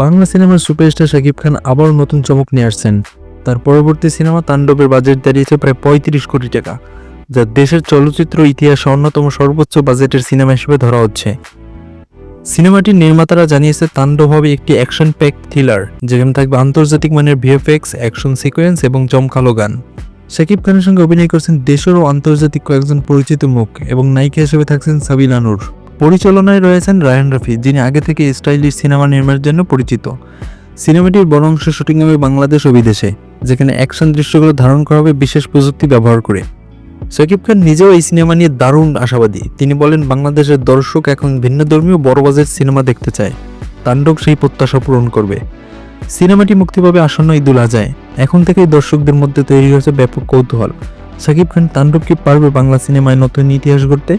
বাংলা সিনেমার সুপারস্টার শাকিব খান আবার নতুন চমক নিয়ে আসছেন। তার পরবর্তী সিনেমা তাণ্ডবের বাজেট দাঁড়িয়েছে প্রায় ৩৫ কোটি টাকা, যা দেশের চলচ্চিত্র ইতিহাসে অন্যতম সর্বোচ্চ বাজেটের সিনেমা হিসেবে ধরা হচ্ছে। সিনেমাটির নির্মাতারা জানিয়েছে তাণ্ডব হবে একটি অ্যাকশন প্যাক থ্রিলার, যেখানে থাকবে আন্তর্জাতিক মানের ভিএফএক্স, অ্যাকশন সিকোয়েন্স এবং জমকালো গান। শাকিব খানের সঙ্গে অভিনয় করছেন দেশের ও আন্তর্জাতিক কয়েকজন পরিচিত মুখ এবং নায়িকা হিসেবে থাকছেন সাবিনা নূর। পরিচালনায় রয়েছেন রায়হান রাফি, যিনি আগে থেকে স্টাইলিশ সিনেমা নির্মাণের জন্য পরিচিত। সিনেমাটির বড় অংশ শুটিং হবে বাংলাদেশ ও বিদেশে, যেখানে অ্যাকশন দৃশ্যগুলো ধারণ করা হবে বিশেষ প্রযুক্তি ব্যবহার করে। শাকিব খান নিজেও এই সিনেমা নিয়ে দারুণ আশাবাদী। তিনি বলেন, বাংলাদেশের দর্শক এখন ভিন্নধর্মী বড় বাজেট সিনেমা দেখতে চায়। তাণ্ডব সেই প্রত্যাশা পূরণ করবে। সিনেমাটি মুক্তি পাবে আসন্ন ঈদুল আজহায়। এখন থেকেই দর্শকদের মধ্যে তৈরি হয়েছে ব্যাপক কৌতূহল। শাকিব খান তাণ্ডব কি পারবে বাংলা সিনেমায় নতুন ইতিহাস গড়তে?